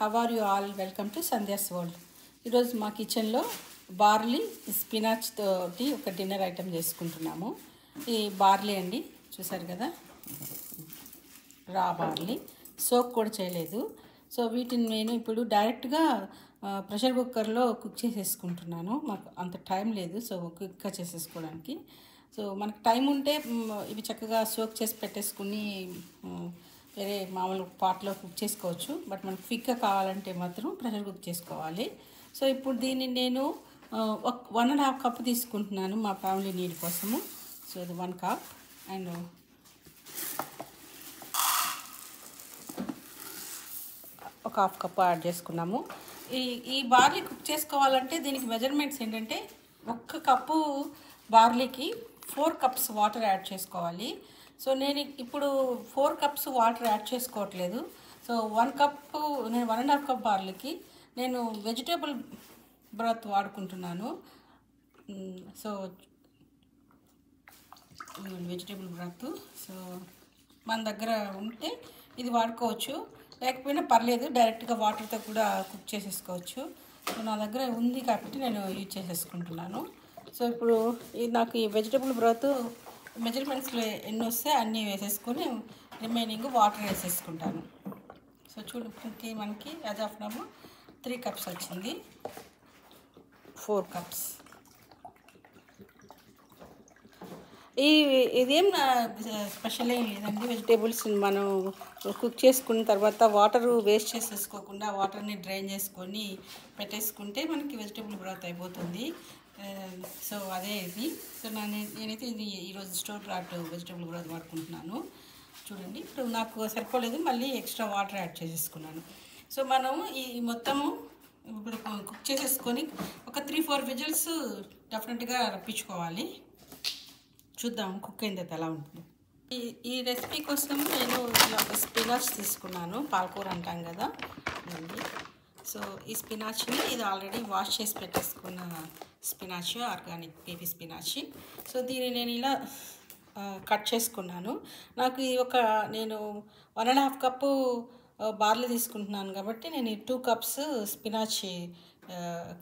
how are you all? Welcome to Sandhya's World. ఈరోజు మా కిచెన్లో బార్లీ స్పినాచ్ తోటి ఒక డిన్నర్ ఐటెం చేసుకుంటున్నాము. ఈ బార్లీ అండి, చూసారు కదా, రా బార్లీ, సోక్ కూడా చేయలేదు. సో వీటిని నేను ఇప్పుడు డైరెక్ట్గా ప్రెషర్ కుక్కర్లో కుక్ చేసేసుకుంటున్నాను. మాకు అంత టైం లేదు, సో క్విక్గా చేసేసుకోవడానికి. సో మనకు టైం ఉంటే ఇవి చక్కగా సోక్ చేసి పెట్టేసుకుని వేరే మామూలు పాట్లో కుక్ చేసుకోవచ్చు. బట్ మనకు క్విక్గా కావాలంటే మాత్రం ప్రెషర్ కుక్ చేసుకోవాలి. సో ఇప్పుడు దీన్ని నేను 1.5 కప్ తీసుకుంటున్నాను మా ఫ్యామిలీ నీడ్ కోసము. సో ఇది 1 కప్ అండ్ ఒక 1/2 కప్ యాడ్ చేసుకున్నాము. ఈ బార్లీ కుక్ చేసుకోవాలంటే దీనికి మెజర్మెంట్స్ ఏంటంటే 1 కప్పు బార్లీకి 4 కప్స్ వాటర్ యాడ్ చేసుకోవాలి. సో నేను ఇప్పుడు 4 కప్స్ వాటర్ యాడ్ చేసుకోవట్లేదు. సో 1 కప్పు, నేను 1.5 కప్ బార్లీకి నేను వెజిటేబుల్ బ్రాత్ వాడుకుంటున్నాను. సో వెజిటేబుల్ బ్రాత్, సో మన దగ్గర ఉంటే ఇది వాడుకోవచ్చు, లేకపోయినా పర్లేదు, డైరెక్ట్గా వాటర్తో కూడా కుక్ చేసేసుకోవచ్చు. సో నా దగ్గర ఉంది కాబట్టి నేను యూజ్ చేసేసుకుంటున్నాను. సో ఇప్పుడు నాకు ఈ వెజిటేబుల్ బ్రాత్ మెజర్మెంట్స్లో ఎన్ని వస్తే అన్నీ వేసేసుకొని రిమైనింగ్ వాటర్ వేసేసుకుంటాను. సో చూడండి, మనకి యాజ్ ఆఫ్ నౌ 3 కప్స్ వచ్చింది. 4 కప్స్. ఇదేం స్పెషల్ ఏం లేదండి. వెజిటేబుల్స్ మనం కుక్ చేసుకున్న తర్వాత వాటర్ వేస్ట్ చేసేసుకోకుండా వాటర్ని డ్రైన్ చేసుకొని పెట్టేసుకుంటే మనకి వెజిటేబుల్ బ్రాత్ అయిపోతుంది. సో అదే ఇది. సో నేనైతే ఇది ఈరోజు స్టోర్ బ్రాట్ వెజిటేబుల్ బ్రాత్ వాడుకుంటున్నాను. చూడండి, ఇప్పుడు నాకు సరిపోలేదు, మళ్ళీ ఎక్స్ట్రా వాటర్ యాడ్ చేసేసుకున్నాను. సో మనం ఈ మొత్తము ఇప్పుడు కుక్ చేసేసుకొని ఒక 3-4 విజిల్స్ డెఫినెట్గా రప్పించుకోవాలి. చూద్దాం కుక్ అయిన తర్వాత ఎలా ఉంటుంది. ఈ రెసిపీ కోసం నేను ఇలా ఒక స్పినాచ్ తీసుకున్నాను. పాలకూర అంటాం కదా. సో ఈ స్పినాచ్ని, ఇది ఆల్రెడీ వాష్ చేసి పెట్టేసుకున్న spinach, organic baby spinach. So దీన్ని నేను ఇలా కట్ చేసుకున్నాను. నాకు ఈ నేను 1.5 కప్పు బార్లీ తీసుకుంటున్నాను కాబట్టి నేను 2 కప్స్ స్పినాచ్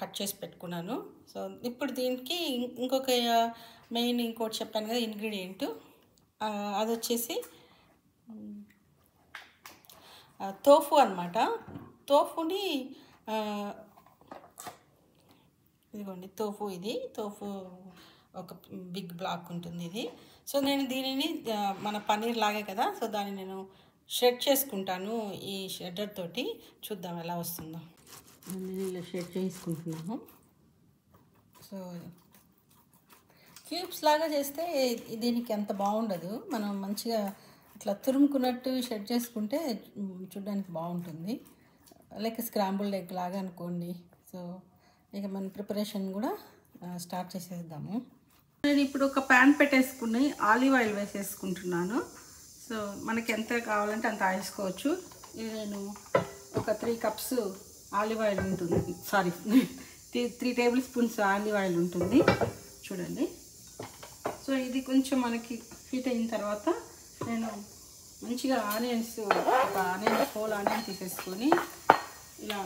కట్ చేసి పెట్టుకున్నాను. సో ఇప్పుడు దీనికి ఇంకొక మెయిన్ ఇంకోటి చెప్పాను కదా ఇంగ్రీడియంట్, అది వచ్చేసి తోఫు అనమాట. తోఫుని ఇదిగోండి, తోఫు ఒక బిగ్ బ్లాక్ ఉంటుంది ఇది. సో నేను దీనిని మన పన్నీర్ లాగే కదా, సో దాన్ని నేను షెడ్ చేసుకుంటాను ఈ షెడ్డర్ తోటి. చూద్దాం ఎలా వస్తుందో. నేను ఇలా షెడ్ చేసుకుంటున్నాను. సో క్యూబ్స్ లాగా చేస్తే దీనికి అంత బాగుండదు. మనం మంచిగా ఇట్లా తురుముకున్నట్టు షెడ్ చేసుకుంటే చూడడానికి బాగుంటుంది. లైక్ స్క్రాంబుల్డ్ ఎగ్ లాగా అనుకోండి. సో ఇక మన ప్రిపరేషన్ కూడా స్టార్ట్ చేసేద్దాము. నేను ఇప్పుడు ఒక ప్యాన్ పెట్టేసుకుని ఆలివ్ ఆయిల్ వేసేసుకుంటున్నాను. సో మనకి ఎంత కావాలంటే అంత వేసుకోవచ్చు. ఇది నేను ఒక 3 కప్స్ ఆలివ్ ఆయిల్ ఉంటుంది, 3 టేబుల్ స్పూన్స్ ఆలివ్ ఆయిల్ ఉంటుంది. చూడండి. సో ఇది కొంచెం మనకి హీట్ అయిన తర్వాత నేను మంచిగా ఆనియన్స్, ఒక హోల్ ఆనియన్ తీసేసుకొని ఇలా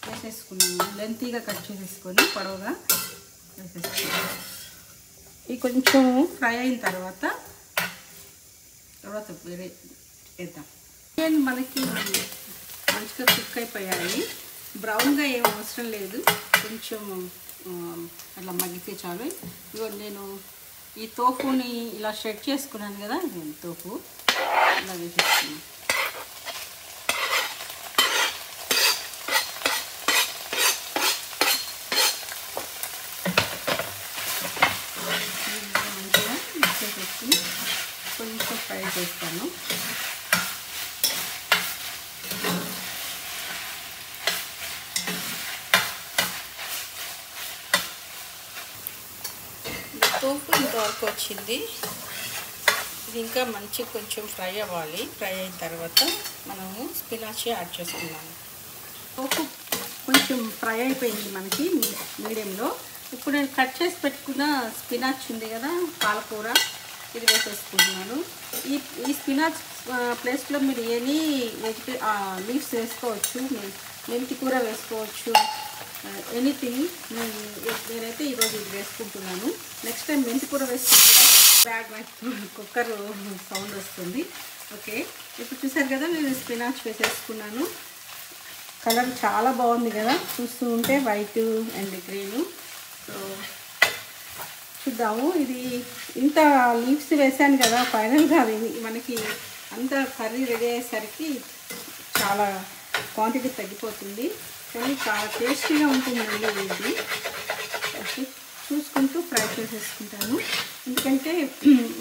వేసేసుకున్నాను. లెంతీగా కట్ చేసేసుకొని పొడవుగా వేసేసుకున్నాను. ఇది కొంచెం ఫ్రై అయిన తర్వాత వేరే వేద్దాం. మనకి మంచిగా కుక్ అయిపోయాయి. బ్రౌన్గా ఏం అవసరం లేదు, కొంచెం అట్లా మగ్గితే చాలు. ఇగో నేను ఈ తోఫుని ఇలా షెడ్ చేసుకున్నాను కదా, నేను తోఫు ఇలా వేసేసుకున్నాను. మంచిగా మిక్స్ చేసేసుకుని కొంచెం ఫ్రై చేస్తాను. తోపు ఇంతవరకు వచ్చింది. ఇది ఇంకా మంచి కొంచెం ఫ్రై అవ్వాలి. ఫ్రై అయిన తర్వాత మనము స్పినాచ్ యాడ్ చేసుకున్నాము. తోపు కొంచెం ఫ్రై అయిపోయింది మనకి మీడియంలో. ఇప్పుడు నేను కట్ చేసి పెట్టుకున్న స్పినాచ్ ఉంది కదా, పాలకూర, ఇది వేసేసుకుంటున్నాను. ఈ ఈ స్పినాచ్ ప్లేస్లో మీరు ఎనీ లీవ్స్ వేసుకోవచ్చు. మెంతి కూర వేసుకోవచ్చు, ఎనీథింగ్. నేనైతే ఈరోజు ఇది వేసుకుంటున్నాను. నెక్స్ట్ టైం మెంతి కూర వేసుకుంటే బ్యాగ్ కుక్కర్ సౌండ్ వస్తుంది. ఓకే, ఇప్పుడు చూసారు కదా నేను స్పినాచ్ వేసేసుకున్నాను. కలర్ చాలా బాగుంది కదా, చూస్తూ ఉంటే వైట్ అండ్ గ్రీను. సో చూద్దాము. ఇది ఇంత లీవ్స్ వేసాను కదా, ఫైనల్గా మనకి అంత కర్రీ రెడీ అయ్యేసరికి చాలా క్వాంటిటీ తగ్గిపోతుంది, కానీ చాలా టేస్టీగా ఉంటుందండి ఇది. ఓకే, చూసుకుంటూ ఫ్రై చేసేసుకుంటాను. ఎందుకంటే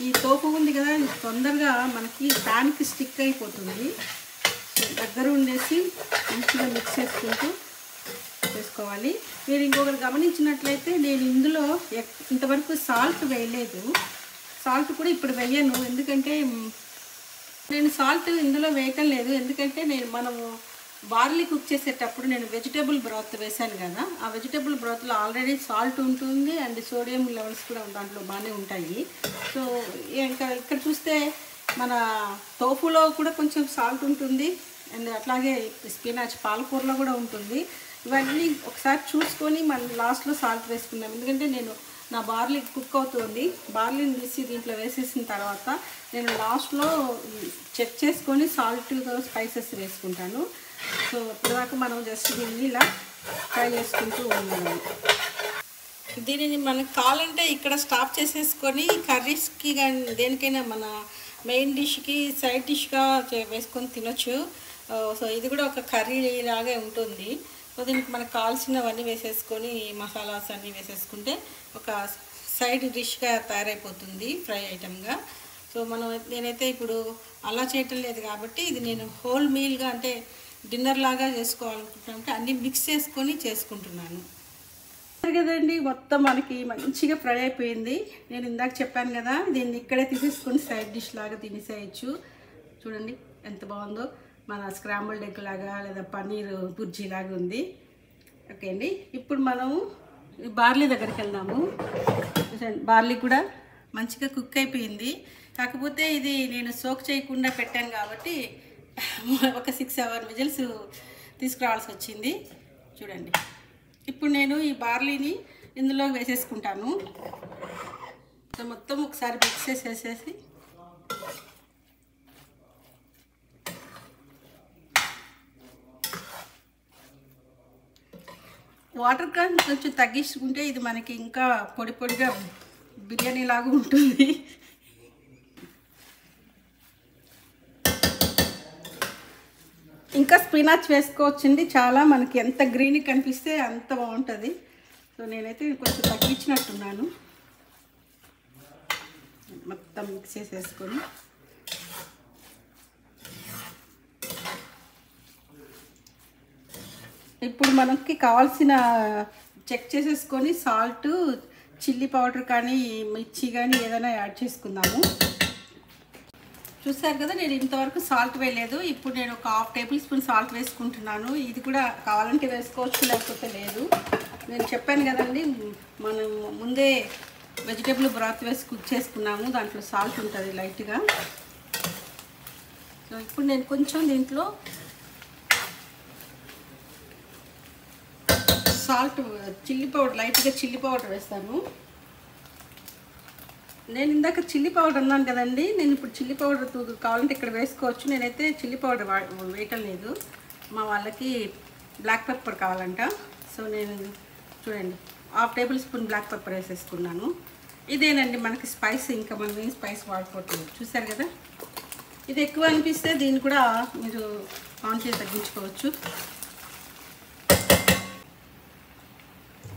ఈ తోపు ఉంది కదా, ఇది తొందరగా మనకి ప్యాన్కి స్టిక్ అయిపోతుంది. దగ్గర ఉండేసి మంచిగా మిక్స్ చేసుకుంటూ చేసుకోవాలి. మీరు ఇంకొకరు గమనించినట్లయితే నేను ఇందులో ఇంతవరకు సాల్ట్ వేయలేదు. సాల్ట్ కూడా ఇప్పుడు వేయను, ఎందుకంటే నేను సాల్ట్ ఇందులో వేయటం లేదు. ఎందుకంటే మనము బార్లీ కుక్ చేసేటప్పుడు నేను వెజిటేబుల్ బ్రాత్ వేసాను కదా, ఆ వెజిటేబుల్ బ్రాత్లో ఆల్రెడీ సాల్ట్ ఉంటుంది అండ్ సోడియం లెవెల్స్ కూడా దాంట్లో బాగానే ఉంటాయి. సో ఇంకా ఇక్కడ చూస్తే మన తోపులో కూడా కొంచెం సాల్ట్ ఉంటుంది అండ్ అట్లాగే స్పినాచ్ పాలకూరలో కూడా ఉంటుంది. ఇవన్నీ ఒకసారి చూసుకొని మనం లాస్ట్లో సాల్ట్ వేసుకున్నాం. ఎందుకంటే నేను నా బార్లీ కుక్ అవుతుంది, బార్లీని తీసి దీంట్లో వేసేసిన తర్వాత నేను లాస్ట్లో చెక్ చేసుకొని సాల్ట్తో స్పైసెస్ వేసుకుంటాను. సో ఇప్పటిదాకా మనం జస్ట్ దీన్ని ఇలా ఫ్రై చేసుకుంటూ ఉన్నాము. దీనిని మనకు కావాలంటే ఇక్కడ స్టాప్ చేసేసుకొని కర్రీస్కి కానీ దేనికైనా మన మెయిన్ డిష్కి సైడ్ డిష్గా వేసుకొని తినొచ్చు. సో ఇది కూడా ఒక కర్రీ లాగే ఉంటుంది. సో దీనికి మనకు కావాల్సినవన్నీ వేసేసుకొని మసాలాస్ అన్నీ వేసేసుకుంటే ఒక సైడ్ డిష్గా తయారైపోతుంది, ఫ్రై ఐటమ్గా. సో నేనైతే ఇప్పుడు అలా చేయటం లేదు కాబట్టి ఇది నేను హోల్ మీల్గా అంటే డిన్నర్ లాగా చేసుకోవాలనుకుంటున్నాను. అన్నీ మిక్స్ చేసుకొని చేసుకుంటున్నాను కదండి. మొత్తం మనకి మంచిగా ఫ్రై అయిపోయింది. నేను ఇందాక చెప్పాను కదా, దీన్ని ఇక్కడే తీసేసుకొని సైడ్ డిష్ లాగా తినేసేయచ్చు. చూడండి ఎంత బాగుందో, మన స్క్రాంబుల్డ్ ఎగ్ లాగా లేదా పన్నీర్ బుర్జీ లాగా ఉంది. ఓకే అండి, ఇప్పుడు మనము బార్లీ దగ్గరికి వెళ్దాము. బార్లీ కూడా మంచిగా కుక్ అయిపోయింది. కాకపోతే ఇది నేను సోక్ చేయకుండా పెట్టాను కాబట్టి ఒక 6-7 విజిల్స్ తీసుకురావాల్సి వచ్చింది. చూడండి, ఇప్పుడు నేను ఈ బార్లీని ఇందులో వేసేసుకుంటాను. సో మొత్తం ఒకసారి మిక్స్ చేసేసి వాటర్ కొంచెం తగ్గించుకుంటే ఇది మనకి ఇంకా పొడి పొడిగా బిర్యానీ లాగా ఉంటుంది. ఇంకా స్పినాచ్ వేసుకోవచ్చండి, చాలా మనకి ఎంత గ్రీన్ కనిపిస్తే అంత బాగుంటుంది. సో నేనైతే కొంచెం తగ్గించినట్టున్నాను. మొత్తం మిక్స్ చేసేసుకొని ఇప్పుడు మనకి కావాల్సిన చెక్ చేసేసుకొని సాల్ట్, చిల్లీ పౌడర్ కానీ మిర్చి కానీ ఏదైనా యాడ్ చేసుకుందాము. చూసారు కదా, నేను ఇంతవరకు సాల్ట్ వేయలేదు. ఇప్పుడు నేను ఒక 1/2 టేబుల్ స్పూన్ సాల్ట్ వేసుకుంటున్నాను. ఇది కూడా కావాలంటే వేసుకోవచ్చు, లేకపోతే లేదు. నేను చెప్పాను కదండి, మనం ముందే వెజిటేబుల్ బ్రాత్ వేసి కుక్ చేసుకున్నాము, దాంట్లో సాల్ట్ ఉంటుంది లైట్గా. సో ఇప్పుడు నేను కొంచెం దీంట్లో సాల్ట్, చిల్లీ పౌడర్, లైట్గా చిల్లీ పౌడర్ వేస్తాను. నేను ఇందాక చిల్లీ పౌడర్ అన్నాను కదండి, నేను ఇప్పుడు చిల్లీ పౌడర్ కావాలంటే ఇక్కడ వేసుకోవచ్చు. నేనైతే చిల్లీ పౌడర్ వేయటం లేదు, మా వాళ్ళకి బ్లాక్ పెప్పర్ కావాలంట. సో నేను చూడండి 1/2 టేబుల్ స్పూన్ బ్లాక్ పెప్పర్ వేసేసుకున్నాను. ఇదేనండి మనకి స్పైస్, ఇంకా మనం ఏం స్పైస్ వాడుకోవట్లేదు. చూసారు కదా, ఇది ఎక్కువ అనిపిస్తే దీన్ని కూడా మీరు ఆన్ చేసి తగ్గించుకోవచ్చు.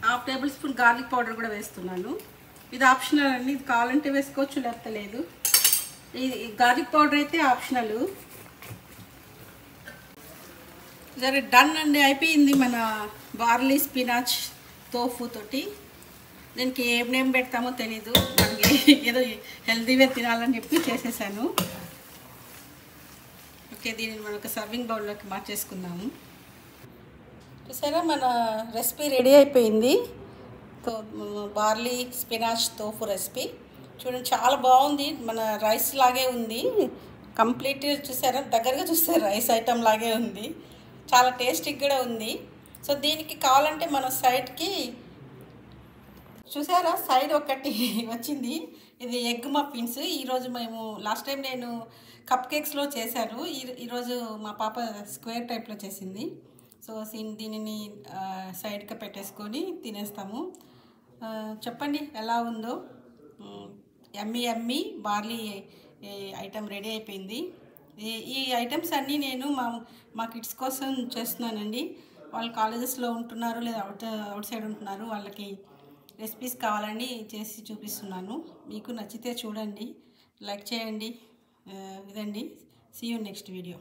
1/2 టేబుల్ స్పూన్ గార్లిక్ పౌడర్ కూడా వేస్తున్నాను. ఇది ఆప్షనల్ అండి, ఇది కావాలంటే వేసుకోవచ్చు, లేకపోతే లేదు. ఈ గార్లిక్ పౌడర్ అయితే ఆప్షనల్. సరే, డన్ అండి, అయిపోయింది మన బార్లీ స్పినాచ్ తోఫు తోటి. దీనికి ఏం నేమ్ పెడతామో తెలీదు, మనకి ఏదో హెల్తీవే తినాలని చెప్పి చేసేసాను. ఓకే, దీనిని మనం ఒక సర్వింగ్ బౌల్లోకి మార్చేసుకుందాము. చూసారా, మన రెసిపీ రెడీ అయిపోయింది. Barley spinach tofu recipe. చూడండి చాలా బాగుంది. మన రైస్ లాగే ఉంది. కంప్లీట్ చూసారా, దగ్గరగా చూస్తే రైస్ ఐటమ్ లాగే ఉంది. చాలా టేస్టీగా కూడా ఉంది. సో దీనికి కావాలంటే మన సైడ్కి చూసారా, సైడ్ ఒకటి వచ్చింది. ఇది ఎగ్ మఫిన్స్. ఈరోజు మేము లాస్ట్ టైం నేను కప్ కేక్స్లో చేశాను. ఈరోజు మా పాప స్క్వేర్ టైప్లో చేసింది. సో దీనిని సైడ్గా పెట్టేసుకొని తినేస్తాము. చెప్పండి ఎలా ఉందో. ఎమ్మి ఎమ్మి బార్లీ ఐటెం రెడీ అయిపోయింది. ఈ ఐటమ్స్ అన్నీ నేను మా కిడ్స్ కోసం చేస్తున్నానండి. వాళ్ళు కాలేజెస్లో ఉంటున్నారు లేదా అవుట్ సైడ్ ఉంటున్నారు. వాళ్ళకి రెసిపీస్ కావాలని చేసి చూపిస్తున్నాను. మీకు నచ్చితే చూడండి, లైక్ చేయండి. ఇదండి. See you next video.